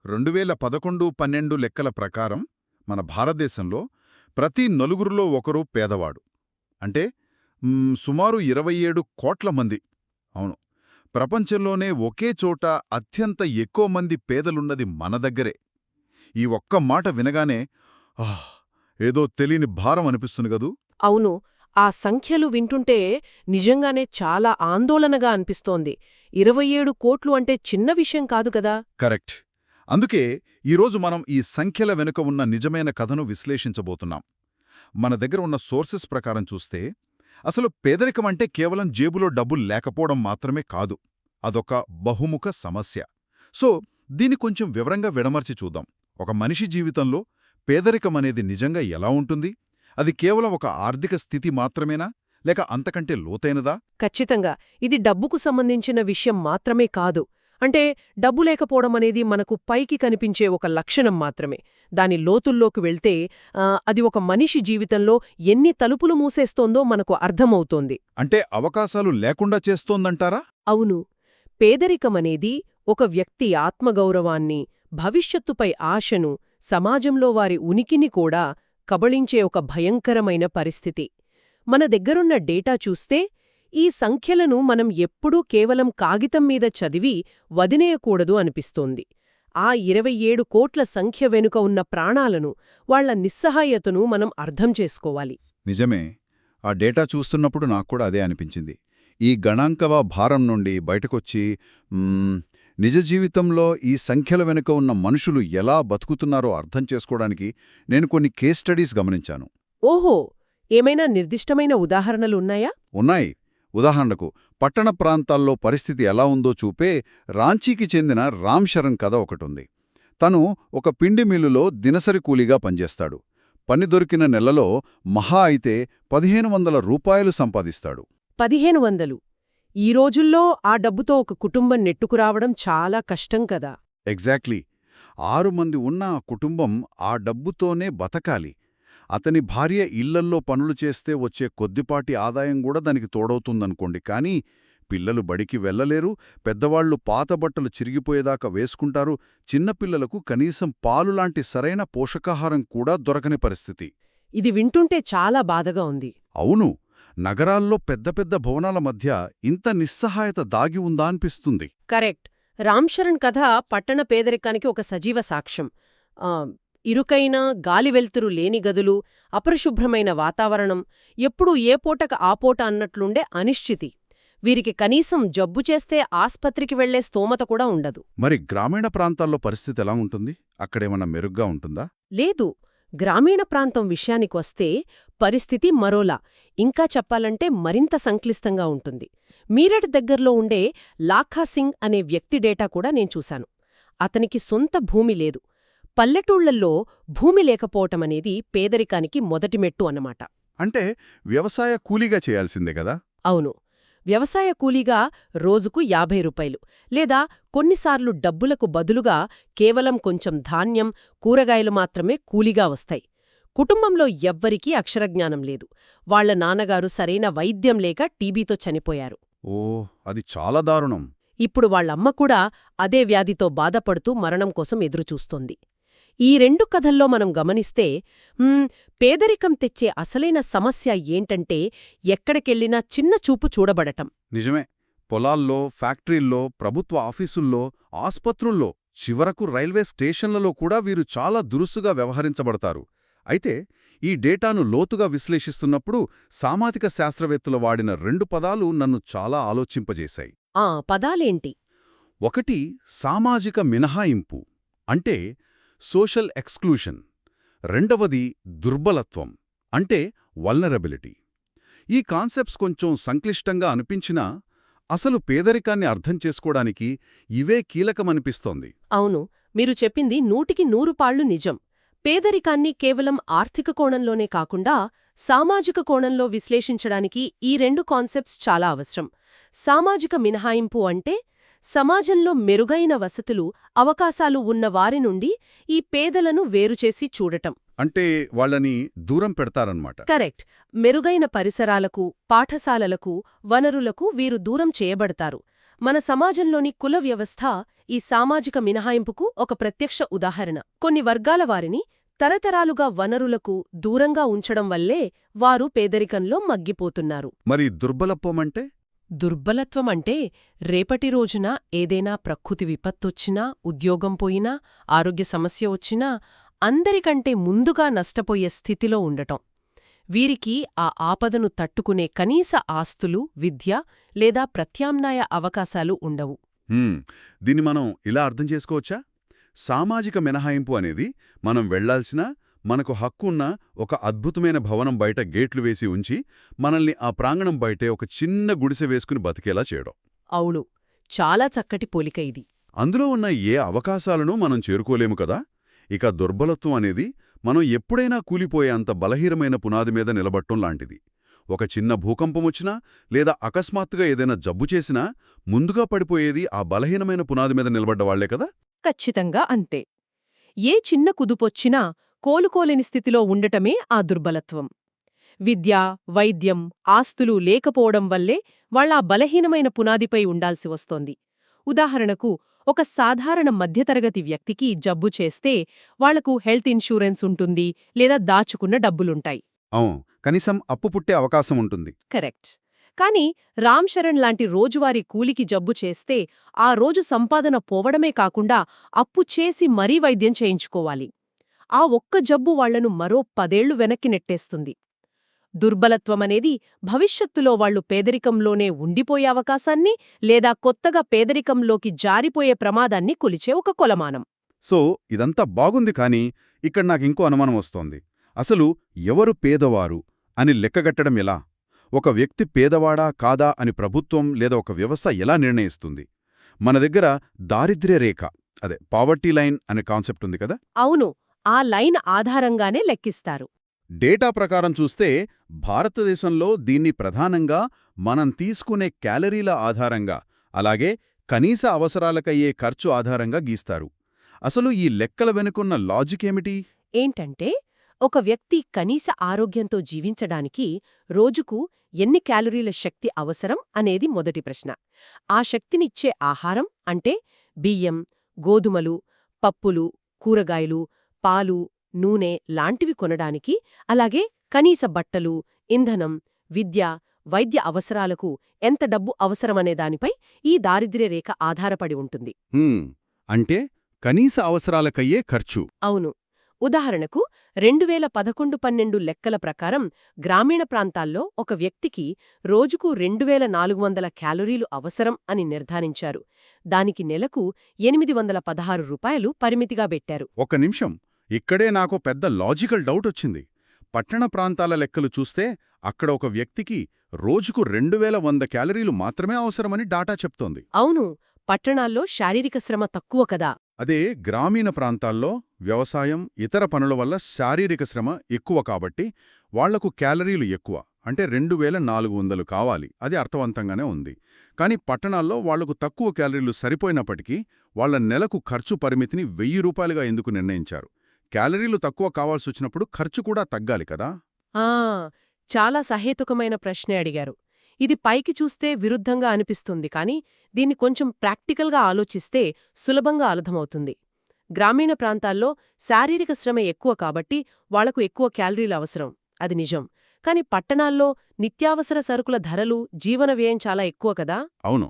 2011-12 లెక్కల ప్రకారం మన భారతదేశంలో ప్రతి నలుగురిలో ఒకరు పేదవాడు. అంటే సుమారు 27 కోట్ల మంది. అవును, ప్రపంచంలోనే ఒకే చోట అత్యంత ఎక్కువ మంది పేదలున్నది మన దగ్గరే. ఈ ఒక్క మాట వినగానే ఏదో తెలియని భారం అనిపిస్తుంది గదూ. అవును. ఆ సంఖ్యలు వింటుంటే నిజంగానే చాలా ఆందోళనగా అనిపిస్తోంది. 27 కోట్లు అంటే చిన్న విషయం కాదు కదా. కరెక్ట్. అందుకే ఈరోజు మనం ఈ సంఖ్యల వెనుక ఉన్న నిజమైన కథను విశ్లేషించబోతున్నాం. మన దగ్గర ఉన్న సోర్సెస్ ప్రకారం చూస్తే అసలు పేదరికమంటే కేవలం జేబులో డబ్బులు లేకపోవడం మాత్రమే కాదు. అదొక బహుముఖ సమస్య. సో దీన్ని కొంచెం వివరంగా విడమర్చి చూద్దాం. ఒక మనిషి జీవితంలో పేదరికమనేది నిజంగా ఎలా ఉంటుంది? అది కేవలం ఒక ఆర్థిక స్థితి మాత్రమేనా, లేక అంతకంటే లోతైనదా? ఖచ్చితంగా ఇది డబ్బుకు సంబంధించిన విషయం మాత్రమే కాదు. అంటే డబ్బు లేకపోవడం అనేది మనకు పైకి కనిపించే ఒక లక్షణం మాత్రమే. దాని లోతుల్లోకి వెళ్తే అది ఒక మనిషి జీవితంలో ఎన్ని తలుపులు మూసేస్తోందో మనకు అర్థమవుతోంది. అంటే అవకాశాలు లేకుండా చేస్తోందంటారా? అవును. పేదరికమనేది ఒక వ్యక్తి ఆత్మగౌరవాన్ని, భవిష్యత్తుపై ఆశను, సమాజంలో వారి ఉనికిని కూడా కబళించే ఒక భయంకరమైన పరిస్థితి. మన దగ్గరున్న డేటా చూస్తే ఈ సంఖ్యలను మనం ఎప్పుడూ కేవలం కాగితం మీద చదివి వదినేయకూడదు అనిపిస్తోంది. ఆ 27 కోట్ల సంఖ్య వెనుక ఉన్న ప్రాణాలను, వాళ్ల నిస్సహాయతను మనం అర్థం చేసుకోవాలి. నిజమే. ఆ డేటా చూస్తున్నప్పుడు నాక్కూడా అదే అనిపించింది. ఈ గణాంకవ భారం నుండి బయటకొచ్చి నిజ జీవితంలో ఈ సంఖ్యల వెనుక ఉన్న మనుషులు ఎలా బతుకుతున్నారో అర్థం చేసుకోవడానికి నేను కొన్ని కేస్ స్టడీస్ గమనించాను. ఓహో, ఏమైనా నిర్దిష్టమైన ఉదాహరణలున్నాయా? ఉన్నాయి. ఉదాహరణకు పట్టణ ప్రాంతాల్లో పరిస్థితి ఎలా ఉందో చూపే రాంచీకి చెందిన రామ్ చరణ్ కథ ఒకటుంది. తను ఒక పిండి మిల్లులో దినసరి కూలీగా పనిచేస్తాడు. పని దొరికిన నెలలో మహా అయితే 1500 రూపాయలు సంపాదిస్తాడు. 1500? ఈ రోజుల్లో ఆ డబ్బుతో ఒక కుటుంబం నెట్టుకురావడం చాలా కష్టం కదా. ఎగ్జాక్ట్లీ. 6 మంది ఉన్న ఆ కుటుంబం ఆ డబ్బుతోనే బతకాలి. అతని భార్య ఇళ్లల్లో పనులు చేస్తే వచ్చే కొద్దిపాటి ఆదాయం కూడా దానికి తోడవుతుందనుకోండి. కానీ పిల్లలు బడికి వెళ్లలేరు, పెద్దవాళ్లు పాత బట్టలు చిరిగిపోయేదాకా వేసుకుంటారు, చిన్నపిల్లలకు కనీసం పాలులాంటి సరైన పోషకాహారం కూడా దొరకని పరిస్థితి. ఇది వింటుంటే చాలా బాధగా ఉంది. అవును. నగరాల్లో పెద్ద పెద్ద భవనాల మధ్య ఇంత నిస్సహాయత దాగి ఉందా అనిపిస్తుంది. కరెక్ట్. రామ్ చరణ్ కథ పట్టణ పేదరికానికి ఒక సజీవ సాక్ష్యం. ఇరుకైన, గాలి వెల్తురు లేని గదులు, అపరిశుభ్రమైన వాతావరణం, ఎప్పుడూ ఏ పూటక ఆ పూట అన్నట్లుండే అనిశ్చితి. వీరికి కనీసం జబ్బు చేస్తే ఆస్పత్రికి వెళ్లే స్తోమత కూడా ఉండదు. మరి గ్రామీణ ప్రాంతాల్లో పరిస్థితి ఎలా ఉంటుంది? అక్కడేమన్నా మెరుగ్గా ఉంటుందా? లేదు. గ్రామీణ ప్రాంతం విషయానికొస్తే పరిస్థితి మరోలా, ఇంకా చెప్పాలంటే మరింత సంక్లిష్టంగా ఉంటుంది. మీరట్ దగ్గర్లో ఉండే లాఖా సింగ్ అనే వ్యక్తి డేటా కూడా నేను చూశాను. అతనికి సొంత భూమి లేదు. పల్లెటూళ్లల్లో భూమి లేకపోవటమనేది పేదరికానికి మొదటి మెట్టు అన్నమాట. అంటే వ్యవసాయ కూలీగా చేయాల్సిందే కదా? అవును. వ్యవసాయ కూలీగా రోజుకు 50 రూపాయలు, లేదా కొన్నిసార్లు డబ్బులకు బదులుగా కేవలం కొంచెం ధాన్యం, కూరగాయలు మాత్రమే కూలీగా వస్తాయి. కుటుంబంలో ఎవ్వరికీ అక్షరజ్ఞానం లేదు. వాళ్ల నాన్నగారు సరైన వైద్యం లేక టీబీతో చనిపోయారు. ఓ, అది చాలా దారుణం. ఇప్పుడు వాళ్లమ్మ కూడా అదే వ్యాధితో బాధపడుతూ మరణం కోసం ఎదురుచూస్తోంది. ఈ 2 కథల్లో మనం గమనిస్తే పేదరికం తెచ్చే అసలైన సమస్య ఏంటంటే ఎక్కడికెళ్లినా చిన్న చూపు చూడబడటం. నిజమే. పొలాల్లో, ఫ్యాక్టరీల్లో, ప్రభుత్వ ఆఫీసుల్లో, ఆస్పత్రుల్లో, చివరకు రైల్వే స్టేషన్లలో కూడా వీరు చాలా దురుసుగా వ్యవహరించబడతారు. అయితే ఈ డేటాను లోతుగా విశ్లేషిస్తున్నప్పుడు సామాజిక శాస్త్రవేత్తలు వాడిన 2 పదాలు నన్ను చాలా ఆలోచింపజేశాయి. ఆ పదాలేంటి? ఒకటి సామాజిక మినహాయింపు, అంటే సోషల్ ఎక్స్క్లూషన్. రెండవది దుర్బలత్వం, అంటే వల్నరబిలిటీ. ఈ కాన్సెప్ట్స్ కొంచెం సంక్లిష్టంగా అనిపించినా అసలు పేదరికాన్ని అర్థం చేసుకోవడానికి ఇవే కీలకమనిపిస్తోంది. అవును, మీరు చెప్పింది 100కి 100 నిజం. పేదరికాన్ని కేవలం ఆర్థిక కోణంలోనే కాకుండా సామాజిక కోణంలో విశ్లేషించడానికి ఈ 2 కాన్సెప్ట్స్ చాలా అవసరం. సామాజిక మినహాయింపు అంటే సమాజంలో మెరుగైన వసతులు, అవకాశాలు ఉన్న వారి నుండి ఈ పేదలను వేరుచేసి చూడటం. అంటే వాళ్ళని దూరం పెడతారన్నమాట. కరెక్ట్. మెరుగైన పరిసరాలకు, పాఠశాలలకు, వనరులకు వీరు దూరం చేయబడతారు. మన సమాజంలోని కుల వ్యవస్థ ఈ సామాజిక మినహాయింపుకు ఒక ప్రత్యక్ష ఉదాహరణ. కొన్ని వర్గాల వారిని తరతరాలుగా వనరులకు దూరంగా ఉంచడం వల్లే వారు పేదరికంలో మగ్గిపోతున్నారు. మరి దుర్బలత్వమంటే? దుర్బలత్వమంటే రేపటి రోజున ఏదైనా ప్రకృతి విపత్తొచ్చినా, ఉద్యోగం పోయినా, ఆరోగ్య సమస్య వచ్చినా అందరికంటే ముందుగా నష్టపోయే స్థితిలో ఉండటం. వీరికి ఆ ఆపదను తట్టుకునే కనీస ఆస్తులు, విద్య లేదా ప్రత్యామ్నాయ అవకాశాలు ఉండవు. దీన్ని మనం ఇలా అర్థం చేసుకోవచ్చా? సామాజిక మినహాయింపు అనేది మనం వెళ్లాల్సిన, మనకు హక్కు ఉన్న ఒక అద్భుతమైన భవనం బయట గేట్లు వేసి ఉంచి మనల్ని ఆ ప్రాంగణం బయటే ఒక చిన్న గుడిసె వేసుకుని బతికేలా చేయడం. అవును, చాలా చక్కటి పోలిక ఇది. అందులో ఉన్న ఏ అవకాశాలను మనం చేరుకోలేము కదా. ఇక దుర్బలత్వం అనేది మనం ఎప్పుడైనా కూలిపోయేంత బలహీనమైన పునాది మీద నిలబట్టం లాంటిది. ఒక చిన్న భూకంపమొచ్చినా లేదా అకస్మాత్తుగా ఏదైనా జబ్బు చేసినా ముందుగా పడిపోయేది ఆ బలహీనమైన పునాది మీద నిలబడ్డవాళ్లే కదా. ఖచ్చితంగా అంతే. ఏ చిన్న కుదుపొచ్చినా కోలుకోలేని స్థితిలో ఉండటమే ఆ దుర్బలత్వం. విద్య, వైద్యం, ఆస్తులు లేకపోవడం వల్లే వాళ్ళా బలహీనమైన పునాదిపై ఉండాల్సి వస్తోంది. ఉదాహరణకు, ఒక సాధారణ మధ్యతరగతి వ్యక్తికి జబ్బు చేస్తే వాళ్లకు హెల్త్ ఇన్సూరెన్స్ ఉంటుంది లేదా దాచుకున్న డబ్బులుంటాయి. కనీసం అప్పు పుట్టే అవకాశం ఉంటుంది. కరెక్ట్. కాని రామ్ చరణ్ లాంటి రోజువారీ కూలికి జబ్బు చేస్తే ఆ రోజు సంపాదన పోవడమే కాకుండా అప్పు చేసి మరీ వైద్యం చేయించుకోవాలి. ఆ ఒక్క జబ్బు వాళ్లను మరో 10 ఏళ్లు వెనక్కి నెట్టేస్తుంది. దుర్బలత్వమనేది భవిష్యత్తులో వాళ్లు పేదరికంలోనే ఉండిపోయే అవకాశాన్ని లేదా కొత్తగా పేదరికంలోకి జారిపోయే ప్రమాదాన్ని కొలిచే ఒక కొలమానం. సో ఇదంతా బాగుంది, కానీ ఇక్కడ నాకింకో అనుమానం వస్తోంది. అసలు ఎవరు పేదవారు అని లెక్కగట్టడం ఎలా? ఒక వ్యక్తి పేదవాడా కాదా అని ప్రభుత్వం లేదా ఒక వ్యవస్థ ఎలా నిర్ణయిస్తుంది? మన దగ్గర దారిద్ర్య రేఖ, అదే పావర్టీ లైన్ అనే కాన్సెప్ట్ ఉంది కదా. అవును, ఆ లైన్ ఆధారంగానే లెక్కిస్తారు. డేటా ప్రకారం చూస్తే భారతదేశంలో దీన్ని ప్రధానంగా మనం తీసుకునే క్యాలరీల ఆధారంగా, అలాగే కనీస అవసరాలకయ్యే ఖర్చు ఆధారంగా గీస్తారు. అసలు ఈ లెక్కల వెనుకున్న లాజిక్ ఏమిటి? ఏంటంటే, ఒక వ్యక్తి కనీస ఆరోగ్యంతో జీవించడానికి రోజుకు ఎన్ని క్యాలరీల శక్తి అవసరం అనేది మొదటి ప్రశ్న. ఆ శక్తినిచ్చే ఆహారం అంటే బియ్యం, గోధుమలు, పప్పులు, కూరగాయలు, పాలు, నూనె లాంటివి కొనడానికి, అలాగే కనీస బట్టలు, ఇంధనం, విద్య, వైద్య అవసరాలకు ఎంత డబ్బు అవసరమనే దానిపై ఈ దారిద్ర్య రేఖ ఆధారపడి ఉంటుంది. కనీస అవసరాలకయ్యే ఖర్చు. అవును. ఉదాహరణకు 2011-12 లెక్కల ప్రకారం గ్రామీణ ప్రాంతాల్లో ఒక వ్యక్తికి రోజుకు 2400 క్యాలరీలు అవసరం అని నిర్ధారించారు. దానికి నెలకు 816 రూపాయలు పరిమితిగా పెట్టారు. ఒక నిమిషం, ఇక్కడే నాకు పెద్ద లాజికల్ డౌట్ వచ్చింది. పట్టణ ప్రాంతాల లెక్కలు చూస్తే అక్కడ ఒక వ్యక్తికి రోజుకు 2100 క్యాలరీలు మాత్రమే అవసరమని డాటా చెప్తోంది. అవును, పట్టణాల్లో శారీరక శ్రమ తక్కువ కదా. అదే గ్రామీణ ప్రాంతాల్లో వ్యవసాయం, ఇతర పనుల వల్ల శారీరక శ్రమ ఎక్కువ కాబట్టి వాళ్లకు క్యాలరీలు ఎక్కువ, అంటే 2400 కావాలి. అది అర్థవంతంగానే ఉంది. కానీ పట్టణాల్లో వాళ్లకు తక్కువ క్యాలరీలు సరిపోయినప్పటికీ వాళ్ల నెలకు ఖర్చు పరిమితిని 1000 రూపాయలుగా ఎందుకు నిర్ణయించారు? క్యాలరీలు తక్కువ కావాల్సొచ్చినప్పుడు ఖర్చు కూడా తగ్గాలి కదా. చాలా సహేతుకమైన ప్రశ్నే అడిగారు. ఇది పైకి చూస్తే విరుద్ధంగా అనిపిస్తుంది, కానీ దీన్ని కొంచెం ప్రాక్టికల్గా ఆలోచిస్తే సులభంగా అర్థమవుతుంది. గ్రామీణ ప్రాంతాల్లో శారీరక శ్రమ ఎక్కువ కాబట్టి వాళ్లకు ఎక్కువ క్యాలరీలు అవసరం, అది నిజం. కాని పట్టణాల్లో నిత్యావసర సరుకుల ధరలు, జీవన వ్యయం చాలా ఎక్కువ కదా. అవును,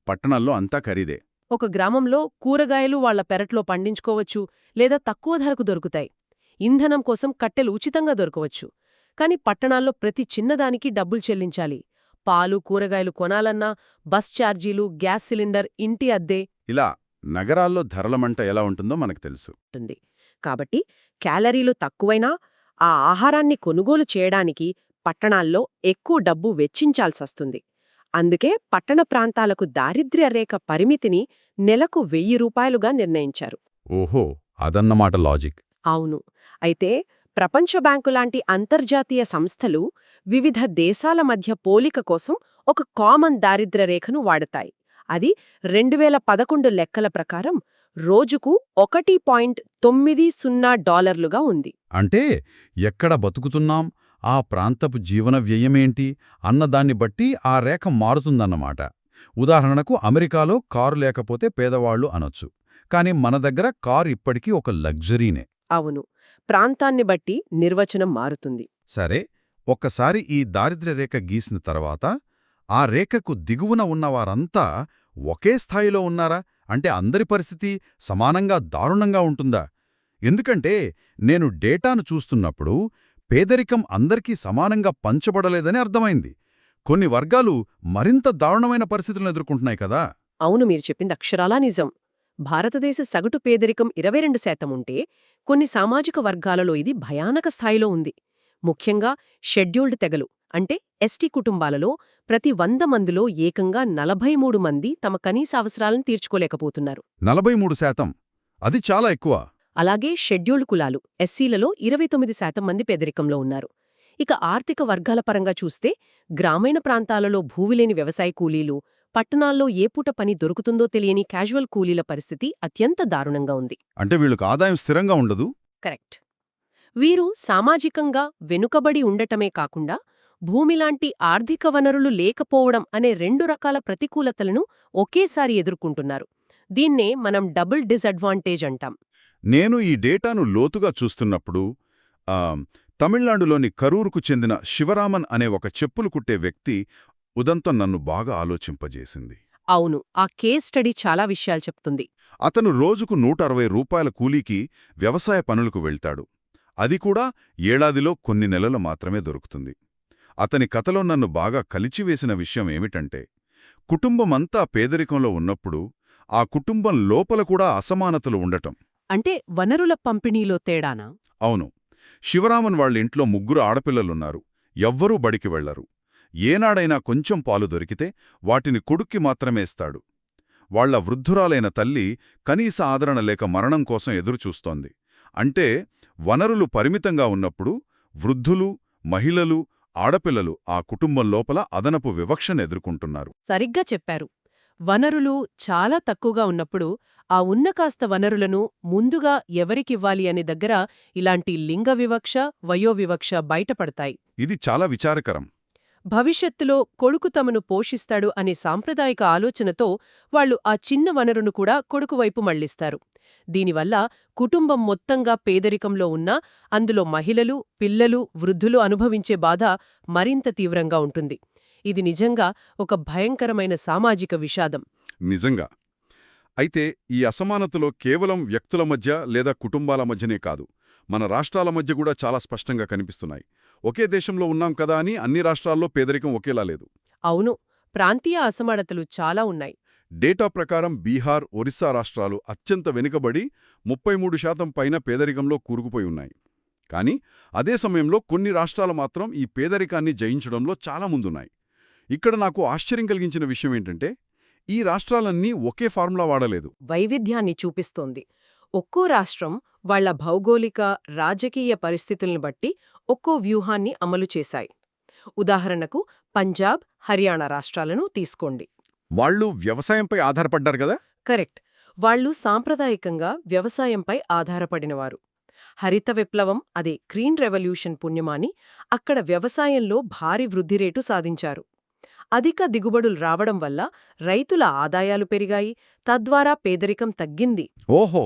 పట్టణాల్లో అంతా ఖరీదే. ఒక గ్రామంలో కూరగాయలు వాళ్ల పెరట్లో పండించుకోవచ్చు లేదా తక్కువ ధరకు దొరుకుతాయి. ఇంధనం కోసం కట్టెలు ఉచితంగా దొరకవచ్చు. కాని పట్టణాల్లో ప్రతి చిన్నదానికి డబ్బులు చెల్లించాలి. పాలు, కూరగాయలు కొనాలన్నా బస్ ఛార్జీలు, గ్యాస్ సిలిండర్, ఇంటి అద్దె. ఇలా నగరాల్లో ధరలమంట ఎలా ఉంటుందో మనకు తెలుసు. కాబట్టి క్యాలరీలు తక్కువైనా ఆ ఆహారాన్ని కొనుగోలు చేయడానికి పట్టణాల్లో ఎక్కువ డబ్బు వెచ్చించాల్సొస్తుంది. అందుకే పట్టణ ప్రాంతాలకు దారిద్ర్య రేఖ పరిమితిని నెలకు 1000 రూపాయలుగా నిర్ణయించారు. ఓహో, అదన్నమాట లాజిక్. అవును. అయితే ప్రపంచ బ్యాంకు లాంటి అంతర్జాతీయ సంస్థలు వివిధ దేశాల మధ్య పోలిక కోసం ఒక కామన్ దారిద్ర్య రేఖను వాడతాయి. అది 2011 లెక్కల ప్రకారం రోజుకు $1.90 ఉంది. అంటే ఎక్కడ బతుకుతున్నాం, ఆ ప్రాంతపు జీవన వ్యయమేంటి అన్నదాన్ని బట్టి ఆ రేఖ మారుతుందన్నమాట. ఉదాహరణకు అమెరికాలో కారు లేకపోతే పేదవాళ్లు అనొచ్చు. కాని మన దగ్గర కారు ఇప్పటికీ ఒక లగ్జరీనే. అవును. ప్రాంతాన్ని బట్టి నిర్వచనం మారుతుంది. సరే, ఒక్కసారి ఈ దారిద్ర్యరేఖ గీసిన తర్వాత ఆ రేఖకు దిగువన ఉన్నవారంతా ఒకే స్థాయిలో ఉన్నారా? అంటే అందరి పరిస్థితి సమానంగా దారుణంగా ఉంటుందా? ఎందుకంటే నేను డేటాను చూస్తున్నప్పుడు పేదరికం అందరికీ సమానంగా పంచబడలేదని అర్థమైంది. కొన్ని వర్గాలు మరింత దారుణమైన పరిస్థితులను ఎదుర్కొంటున్నాయి కదా. అవును, మీరు చెప్పింది అక్షరాలా నిజం. భారతదేశ సగటు పేదరికం 22% ఉంటే కొన్ని సామాజిక వర్గాలలో ఇది భయానక స్థాయిలో ఉంది. ముఖ్యంగా షెడ్యూల్డ్ తెగలు అంటే ఎస్టీ కుటుంబాలలో ప్రతి 100 మందిలో ఏకంగా 43 మంది తమ కనీస అవసరాలను తీర్చుకోలేకపోతున్నారు. 43%. అది చాలా ఎక్కువ. అలాగే షెడ్యూల్డ్ కులాలు ఎస్సీలలో 29% మంది పేదరికంలో ఉన్నారు. ఇక ఆర్థిక వర్గాల పరంగా చూస్తే గ్రామీణ ప్రాంతాలలో భూమిలేని వ్యవసాయ కూలీలు, పట్టణాల్లో ఏ పూట పని దొరుకుతుందో తెలియని క్యాజువల్ కూలీల పరిస్థితి అత్యంత దారుణంగా ఉంది. అంటే వీళ్ళకు ఆదాయం స్థిరంగా ఉండదు. కరెక్ట్. వీరు సామాజికంగా వెనుకబడి ఉండటమే కాకుండా భూమిలాంటి ఆర్థిక వనరులు లేకపోవడం అనే 2 రకాల ప్రతికూలతలను ఒకేసారి ఎదుర్కొంటున్నారు. దీన్నే మనం డబుల్ డిసడ్వాంటేజ్ అంటాం. నేను ఈ డేటాను లోతుగా చూస్తున్నప్పుడు తమిళనాడులోని కరూరుకు చెందిన శివరామన్ అనే ఒక చెప్పులు కుట్టే వ్యక్తి ఉదంతం నన్ను బాగా ఆలోచింపజేసింది. అవును, ఆ కేస్ స్టడీ చాలా విషయాలు చెప్తుంది. అతను రోజుకు 160 రూపాయల కూలీకి వ్యవసాయ పనులకు వెళ్తాడు. అది కూడా ఏడాదిలో కొన్ని నెలలు మాత్రమే దొరుకుతుంది. అతని కథలో నన్ను బాగా కలిచివేసిన విషయం ఏమిటంటే, కుటుంబమంతా పేదరికంలో ఉన్నప్పుడు ఆ కుటుంబం లోపల కూడా అసమానతలు ఉండటం. అంటే వనరుల పంపిణీలో తేడానా? అవును. శివరామన్ వాళ్ళింట్లో 3 ఆడపిల్లలున్నారు. ఎవ్వరూ బడికి వెళ్లరు. ఏనాడైనా కొంచెం పాలు దొరికితే వాటిని కొడుక్కి మాత్రమే ఇస్తాడు. వాళ్ల వృద్ధురాలైన తల్లి కనీస ఆదరణ లేక మరణం కోసం ఎదురుచూస్తోంది. అంటే వనరులు పరిమితంగా ఉన్నప్పుడు వృద్ధులు, మహిళలు, ఆడపిల్లలు ఆ కుటుంబం లోపల అదనపు వివక్షను ఎదుర్కొంటున్నారు. సరిగ్గా చెప్పారు. వనరులు చాలా తక్కువగా ఉన్నప్పుడు ఆ ఉన్న కాస్త వనరులను ముందుగా ఎవరికివ్వాలి అనే దగ్గర ఇలాంటి లింగ వివక్ష, వయోవివక్ష బయటపడతాయి. ఇది చాలా విచారకరం. భవిష్యత్తులో కొడుకు తమను పోషిస్తాడు అనే సాంప్రదాయిక ఆలోచనతో వాళ్లు ఆ చిన్న వనరును కూడా కొడుకువైపు మళ్లిస్తారు. దీనివల్ల కుటుంబం మొత్తంగా పేదరికంలో ఉన్నా అందులో మహిళలు, పిల్లలు, వృద్ధులు అనుభవించే బాధ మరింత తీవ్రంగా ఉంటుంది. ఇది నిజంగా ఒక భయంకరమైన సామాజిక విషాదం. నిజంగా. అయితే ఈ అసమానతలో కేవలం వ్యక్తుల మధ్య లేదా కుటుంబాల మధ్యనే కాదు, మన రాష్ట్రాల మధ్య కూడా చాలా స్పష్టంగా కనిపిస్తున్నాయి. ఒకే దేశంలో ఉన్నాం కదా అని అన్ని రాష్ట్రాల్లో పేదరికం ఒకేలా లేదు. అవును, ప్రాంతీయ అసమానతలు చాలా ఉన్నాయి. డేటా ప్రకారం బీహార్, ఒరిస్సా రాష్ట్రాలు అత్యంత వెనుకబడి 33% పైన పేదరికంలో కూరుకుపోయి ఉన్నాయి. కానీ అదే సమయంలో కొన్ని రాష్ట్రాలు మాత్రం ఈ పేదరికాన్ని జయించడంలో చాలా ముందున్నాయి. ఇక్కడ నాకు ఆశ్చర్యం కలిగించిన విషయం ఏంటంటే, ఈ రాష్ట్రాలన్నీ ఒకే ఫార్ములా వాడలేదు. వైవిధ్యాన్ని చూపిస్తోంది. ఒక్కో రాష్ట్రం వాళ్ల భౌగోళిక, రాజకీయ పరిస్థితుల్ని బట్టి ఒక్కో వ్యూహాన్ని అమలు చేశాయి. ఉదాహరణకు పంజాబ్, హర్యానా రాష్ట్రాలను తీసుకోండి. వాళ్ళు వ్యవసాయంపై ఆధారపడ్డారు కదా. కరెక్ట్. వాళ్లు సాంప్రదాయకంగా వ్యవసాయంపై ఆధారపడినవారు. హరిత విప్లవం, అదే గ్రీన్ రెవల్యూషన్ పుణ్యమాని అక్కడ వ్యవసాయంలో భారీ వృద్ధిరేటు సాధించారు. అధిక దిగుబడులు రావడం వల్ల రైతుల ఆదాయాలు పెరిగాయి, తద్వారా పేదరికం తగ్గింది. ఓహో,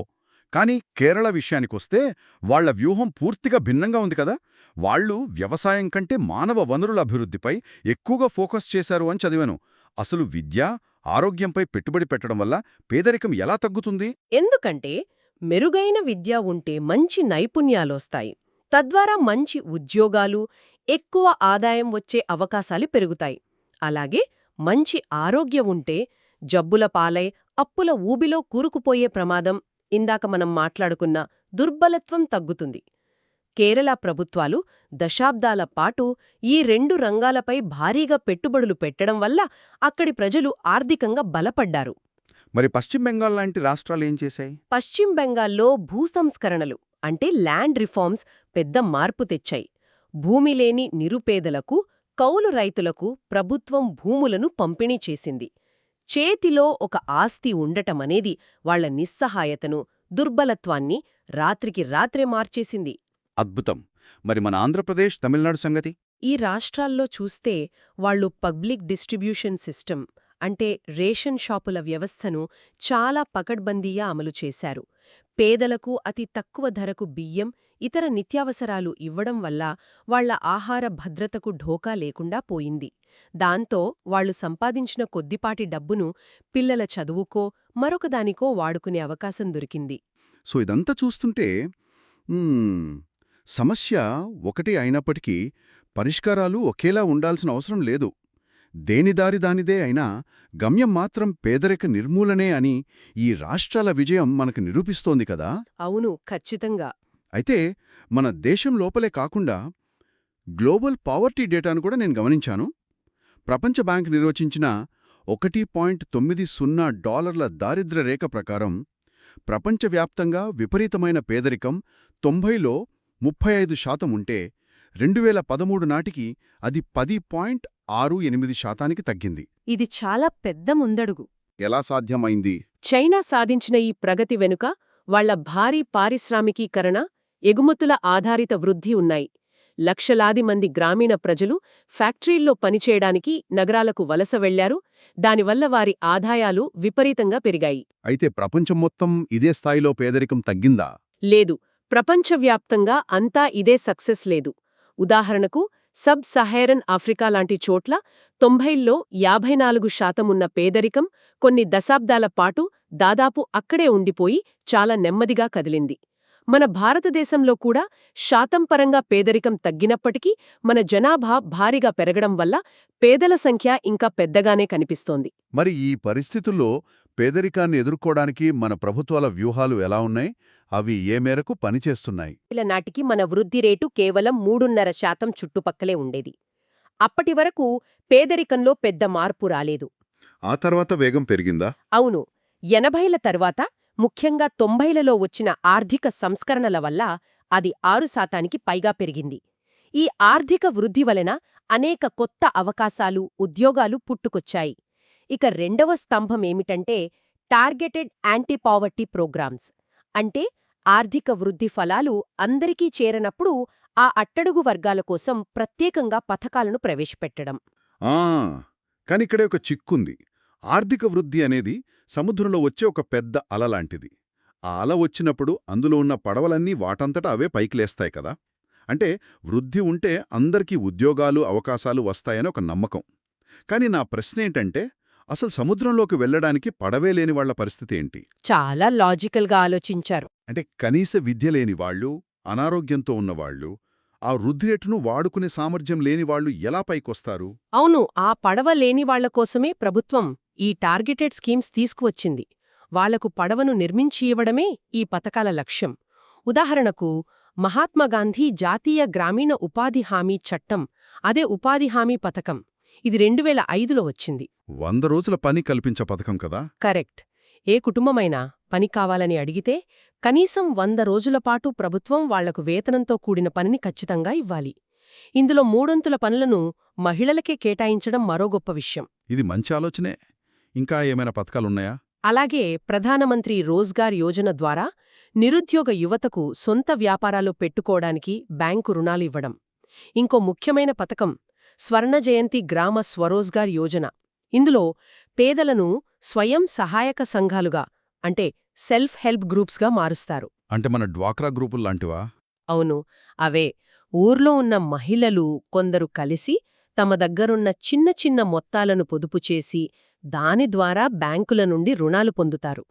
కానీ కేరళ విషయానికొస్తే వాళ్ల వ్యూహం పూర్తిగా భిన్నంగా ఉంది కదా. వాళ్ళు వ్యవసాయం కంటే మానవ వనరుల అభివృద్ధిపై ఎక్కువగా ఫోకస్ చేశారు అని చదివాను. అసలు విద్య, ఆరోగ్యంపై పెట్టుబడి పెట్టడం వల్ల పేదరికం ఎలా తగ్గుతుంది? ఎందుకంటే మెరుగైన విద్య ఉంటే మంచి నైపుణ్యాలొస్తాయి. తద్వారా మంచి ఉద్యోగాలు, ఎక్కువ ఆదాయం వచ్చే అవకాశాలు పెరుగుతాయి. అలాగే మంచి ఆరోగ్యం ఉంటే జబ్బుల పాలై అప్పుల ఊబిలో కూరుకుపోయే ప్రమాదం, ఇందాక మనం మాట్లాడుకున్న దుర్బలత్వం తగ్గుతుంది. కేరళ ప్రభుత్వాలు దశాబ్దాల పాటు ఈ 2 రంగాలపై భారీగా పెట్టుబడులు పెట్టడం వల్ల అక్కడి ప్రజలు ఆర్థికంగా బలపడ్డారు. మరి పశ్చిమ బెంగాల్ లాంటి రాష్ట్రాలేం చేశాయి? పశ్చిమ బెంగాల్లో భూసంస్కరణలు అంటే ల్యాండ్ రిఫార్మ్స్ పెద్ద మార్పు తెచ్చాయి. భూమి లేని నిరుపేదలకు, కౌలు రైతులకు ప్రభుత్వం భూములను పంపిణీ చేసింది. చేతిలో ఒక ఆస్తి ఉండటమనేది వాళ్ల నిస్సహాయతను, దుర్బలత్వాన్ని రాత్రికి రాత్రే మార్చేసింది. అద్భుతం. మరి మన ఆంధ్రప్రదేశ్, తమిళనాడు సంగతి? ఈ రాష్ట్రాల్లో చూస్తే వాళ్లు పబ్లిక్ డిస్ట్రిబ్యూషన్ సిస్టమ్ అంటే రేషన్ షాపుల వ్యవస్థను చాలా పకడ్బందీగా అమలు చేశారు. పేదలకు అతి తక్కువ ధరకు బియ్యం, ఇతర నిత్యావసరాలు ఇవ్వడం వల్ల వాళ్ల ఆహార భద్రతకు ఢోకా లేకుండా పోయింది. దాంతో వాళ్లు సంపాదించిన కొద్దిపాటి డబ్బును పిల్లల చదువుకో, మరొకదానికో వాడుకునే అవకాశం దొరికింది. సో ఇదంతా చూస్తుంటే సమస్య ఒకటే అయినప్పటికీ పరిష్కారాలు ఒకేలా ఉండాల్సిన అవసరం లేదు. దేని దారి దానిదే అయినా గమ్యం మాత్రం పేదరిక నిర్మూలనే అని ఈ రాష్ట్రాల విజయం మనకు నిరూపిస్తోంది కదా. అవును, ఖచ్చితంగా. అయితే మన దేశం లోపలే కాకుండా గ్లోబల్ పావర్టీ డేటాను కూడా నేను గమనించాను. ప్రపంచ బ్యాంక్ నిర్వచించిన $1.90 దారిద్ర్య రేఖ ప్రకారం ప్రపంచవ్యాప్తంగా విపరీతమైన పేదరికం 90లో 35% ఉంటే 2013 నాటికి అది 10.68% తగ్గింది. ఇది చాలా పెద్ద ముందడుగు. ఎలా సాధ్యమైంది? చైనా సాధించిన ఈ ప్రగతి వెనుక వాళ్ల భారీ పారిశ్రామికీకరణ, ఎగుమతుల ఆధారిత వృద్ధి ఉన్నాయి. లక్షలాది మంది గ్రామీణ ప్రజలు ఫ్యాక్టరీల్లో పనిచేయడానికి నగరాలకు వలస వెళ్లారు. దానివల్ల వారి ఆదాయాలు విపరీతంగా పెరిగాయి. అయితే ప్రపంచం మొత్తం ఇదే స్థాయిలో పేదరికం తగ్గిందా? లేదు, ప్రపంచవ్యాప్తంగా అంతా ఇదే సక్సెస్ లేదు. ఉదాహరణకు సబ్ సహారన్ ఆఫ్రికా లాంటి చోట్ల 90లో 54% ఉన్న పేదరికం కొన్ని దశాబ్దాల పాటు దాదాపు అక్కడే ఉండిపోయి చాలా నెమ్మదిగా కదిలింది. మన భారతదేశంలో కూడా శాతం పరంగా పేదరికం తగ్గినప్పటికీ మన జనాభా భారీగా పెరగడం వల్ల పేదల సంఖ్య ఇంకా పెద్దగానే కనిపిస్తోంది. మరి ఈ పరిస్థితుల్లో పేదరికాన్ని ఎదుర్కోవడానికి మన ప్రభుత్వాల వ్యూహాలు ఎలా ఉన్నాయి? అవి ఏ మేరకు పనిచేస్తున్నాయి? నాటికి మన వృద్ధి రేటు కేవలం 3.5% చుట్టుపక్కలే ఉండేది. అప్పటి వరకు పేదరికంలో పెద్ద మార్పు రాలేదు. ఆ తర్వాత వేగం పెరిగిందా? అవును, 80ల తర్వాత, ముఖ్యంగా 90లలో వచ్చిన ఆర్థిక సంస్కరణల వల్ల అది 6%కి పైగా పెరిగింది. ఈ ఆర్థిక వృద్ధి వలన అనేక కొత్త అవకాశాలు, ఉద్యోగాలు పుట్టుకొచ్చాయి. ఇక రెండవ స్తంభమేమిటంటే టార్గెటెడ్ యాంటీ పావర్టీ ప్రోగ్రామ్స్. అంటే ఆర్థిక వృద్ధి ఫలాలు అందరికీ చేరనప్పుడు ఆ అట్టడుగు వర్గాల కోసం ప్రత్యేకంగా పథకాలను ప్రవేశపెట్టడం. కానిక్కడే ఒక చిక్కుంది. ఆర్థిక వృద్ధి అనేది సముద్రంలో వచ్చే ఒక పెద్ద అల లాంటిది. ఆ అల వచ్చినప్పుడు అందులో ఉన్న పడవలన్నీ వాటంతటా అవే పైకి లేస్తాయి కదా. అంటే వృద్ధి ఉంటే అందరికీ ఉద్యోగాలు, అవకాశాలు వస్తాయని ఒక నమ్మకం. కాని నా ప్రశ్నేంటంటే, అసలు సముద్రంలోకి వెళ్లడానికి పడవే లేని వాళ్ల పరిస్థితి ఏంటి? చాలా లాజికల్గా ఆలోచించారు. అంటే కనీస విద్య లేని వాళ్ళు, అనారోగ్యంతో ఉన్నవాళ్లు, ఆ వృద్ధి రేటును వాడుకునే సామర్థ్యం లేనివాళ్లు ఎలా పైకొస్తారు? అవును, ఆ పడవ లేని వాళ్ల కోసమే ప్రభుత్వం ఈ టార్గెటెడ్ స్కీమ్స్ తీసుకువచ్చింది. వాళ్లకు పడవను నిర్మించి ఇవ్వడమే ఈ పథకాల లక్ష్యం. ఉదాహరణకు మహాత్మాగాంధీ జాతీయ గ్రామీణ ఉపాధి హామీ చట్టం, అదే ఉపాధి హామీ పథకం. ఇది 2005లో వచ్చింది. 100 రోజుల పని కల్పించే పథకం కదా. కరెక్ట్. ఏ కుటుంబమైనా పని కావాలని అడిగితే కనీసం 100 రోజులపాటు ప్రభుత్వం వాళ్లకు వేతనంతో కూడిన పనిని ఖచ్చితంగా ఇవ్వాలి. ఇందులో 3 పనులను మహిళలకే కేటాయించడం మరో గొప్ప విషయం. ఇది మంచి ఆలోచనే. ఇంకా ఏమైనా పథకాలున్నాయా? అలాగే ప్రధానమంత్రి రోజ్గార్ యోజన ద్వారా నిరుద్యోగ యువతకు సొంత వ్యాపారాలు పెట్టుకోవడానికి బ్యాంకు రుణాలివ్వడం. ఇంకో ముఖ్యమైన పథకం స్వర్ణ జయంతి గ్రామ స్వరోజ్గార్ యోజన. ఇందులో పేదలను స్వయం సహాయక సంఘాలుగా, అంటే సెల్ఫ్ హెల్ప్ గ్రూప్స్గా మారుస్తారు. అంటే మన డ్వాక్రా గ్రూపుల్లాంటివా? అవును, అవే. ఊర్లో ఉన్న మహిళలు కొందరు కలిసి తమ దగ్గరున్న చిన్న చిన్న మొత్తాలను పొదుపు చేసి దాని ద్వారా బ్యాంకుల నుండి రుణాలు పొందుతారు.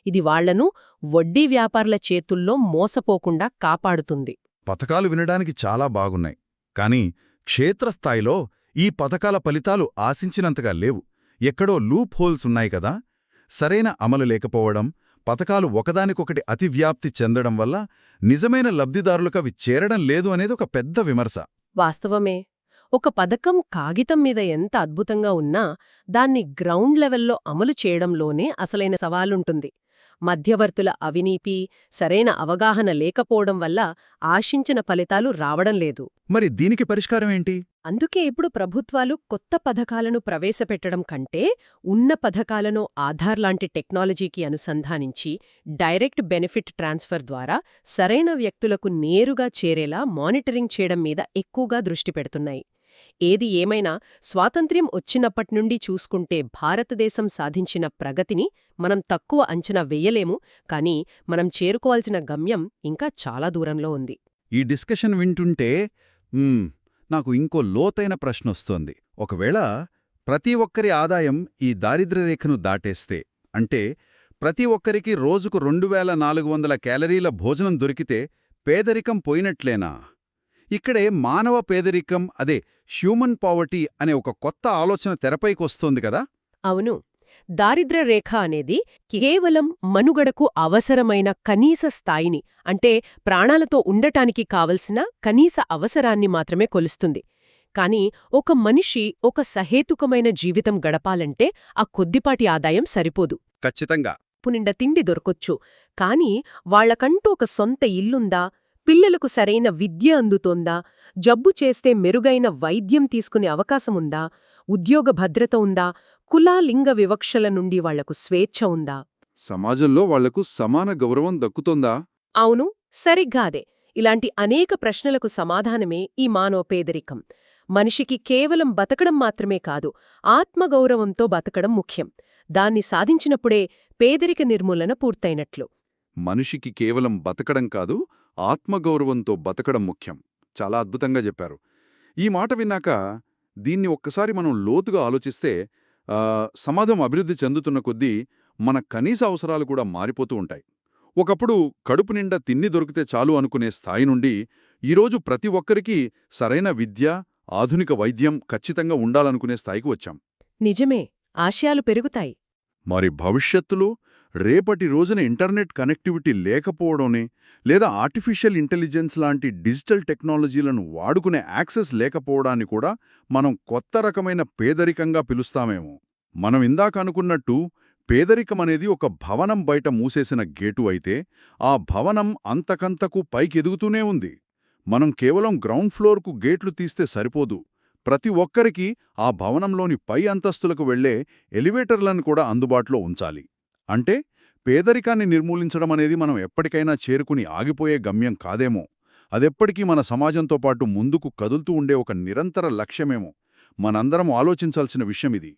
ఇది వాళ్లను వడ్డీ వ్యాపారుల చేతుల్లో మోసపోకుండా కాపాడుతుంది. పథకాలు వినడానికి చాలా బాగున్నాయి. కానీ క్షేత్రస్థాయిలో ఈ పథకాల ఫలితాలు ఆశించినంతగా లేవు. ఎక్కడో లూప్ హోల్స్ ఉన్నాయి కదా. సరైన అమలు లేకపోవడం, పథకాలు ఒకదానికొకటి అతివ్యాప్తి చెందడం వల్ల నిజమైన లబ్ధిదారులకవి చేరడం లేదు అనేది ఒక పెద్ద విమర్శ. వాస్తవమే. ఒక పథకం కాగితం మీద ఎంత అద్భుతంగా ఉన్నా దాన్ని గ్రౌండ్ లెవెల్లో అమలు చేయడంలోనే అసలైన సవాలుంటుంది. మధ్యవర్తుల అవినీతి, సరైన అవగాహన లేకపోవడం వల్ల ఆశించిన ఫలితాలు రావడం లేదు. మరి దీనికి పరిష్కారం ఏంటి? అందుకే ఇప్పుడు ప్రభుత్వాలు కొత్త పథకాలను ప్రవేశపెట్టడం కంటే ఉన్న పథకాలను ఆధార్ లాంటి టెక్నాలజీకి అనుసంధానించి డైరెక్ట్ బెనిఫిట్ ట్రాన్స్ఫర్ ద్వారా సరైన వ్యక్తులకు నేరుగా చేరేలా మానిటరింగ్ చేయడం మీద ఎక్కువగా దృష్టి పెడుతున్నాయి. ఏది ఏమైనా స్వాతంత్ర్యం వచ్చినప్పట్నుండి చూసుకుంటే భారతదేశం సాధించిన ప్రగతిని మనం తక్కువ అంచనా వెయ్యలేము, కానీ మనం చేరుకోవాల్సిన గమ్యం ఇంకా చాలా దూరంలో ఉంది. ఈ డిస్కషన్ వింటుంటే నాకు ఇంకో లోతైన ప్రశ్నొస్తోంది. ఒకవేళ ప్రతి ఒక్కరి ఆదాయం ఈ దారిద్ర్య రేఖను దాటేస్తే, అంటే ప్రతి ఒక్కరికి రోజుకు 2400 క్యాలరీల భోజనం దొరికితే పేదరికం పోయినట్లేనా? ఇక్కడే మానవ పేదరికం, అదే హ్యూమన్ పావర్టీ అనే ఒక కొత్త ఆలోచన తెరపైకొస్తోంది కదా. అవును, దారిద్ర్య రేఖ అనేది కేవలం మనుగడకు అవసరమైన కనీస స్థాయిని, అంటే ప్రాణాలతో ఉండటానికి కావలసిన కనీస అవసరాన్ని మాత్రమే కొలుస్తుంది. కాని ఒక మనిషి ఒక సహేతుకమైన జీవితం గడపాలంటే ఆ కొద్దిపాటి ఆదాయం సరిపోదు. ఖచ్చితంగా. పునిండా తిండి దొరకొచ్చు, కాని వాళ్లకంటూ ఒక సొంత ఇల్లుందా, పిల్లలకు సరైన విద్య అందుతోందా, జబ్బు చేస్తే మెరుగైన వైద్యం తీసుకునే అవకాశముందా, ఉద్యోగ భద్రత ఉందా, కుల లింగ వివక్షల నుండి వాళ్లకు స్వేచ్ఛ ఉందా? సమాజంలో వాళ్లకు సమాన గౌరవం దక్కుతోందా? అవును, సరిగ్గాదే. ఇలాంటి అనేక ప్రశ్నలకు సమాధానమే ఈ మానవ పేదరికం. మనిషికి కేవలం బతకడం మాత్రమే కాదు, ఆత్మగౌరవంతో బతకడం ముఖ్యం. దాన్ని సాధించినప్పుడే పేదరిక నిర్మూలన పూర్తయినట్లు. మనిషికి కేవలం బతకడం కాదు, ఆత్మగౌరవంతో బతకడం ముఖ్యం. చాలా అద్భుతంగా చెప్పారు. ఈ మాట విన్నాక దీన్ని ఒక్కసారి మనం లోతుగా ఆలోచిస్తే, సమాజం అభివృద్ధి చెందుతున్న కొద్దీ మన కనీస అవసరాలు కూడా మారిపోతూ ఉంటాయి. ఒకప్పుడు కడుపు నిండా తిండి దొరికితే చాలు అనుకునే స్థాయి నుండి ఈరోజు ప్రతి ఒక్కరికీ సరైన విద్య, ఆధునిక వైద్యం ఖచ్చితంగా ఉండాలనుకునే స్థాయికి వచ్చాం. నిజమే, ఆశయాలు పెరుగుతాయి. మరి భవిష్యత్తులో రేపటి రోజున ఇంటర్నెట్ కనెక్టివిటీ లేకపోవడమే, లేదా ఆర్టిఫిషియల్ ఇంటెలిజెన్స్ లాంటి డిజిటల్ టెక్నాలజీలను వాడుకునే యాక్సెస్ లేకపోవడాన్ని కూడా మనం కొత్త రకమైన పేదరికంగా పిలుస్తామేమో. మనం ఇందాక అనుకున్నట్టు పేదరికమనేది ఒక భవనం బయట మూసేసిన గేటు అయితే, ఆ భవనం అంతకంతకు పైకెదుగుతూనే ఉంది. మనం కేవలం గ్రౌండ్ ఫ్లోర్కు గేట్లు తీస్తే సరిపోదు. ప్రతి ఒక్కరికి ఆ భవనంలోని పై అంతస్తులకు వెళ్లే ఎలివేటర్లను కూడా అందుబాటులో ఉంచాలి. అంటే పేదరికాన్ని నిర్మూలించడం అనేది మనం ఎప్పటికైనా చేరుకుని ఆగిపోయే గమ్యం కాదేమో, అదెప్పటికీ మన సమాజంతో పాటు ముందుకు కదులుతూ ఉండే ఒక నిరంతర లక్ష్యమేమో. మనందరం ఆలోచించాల్సిన విషయమిది.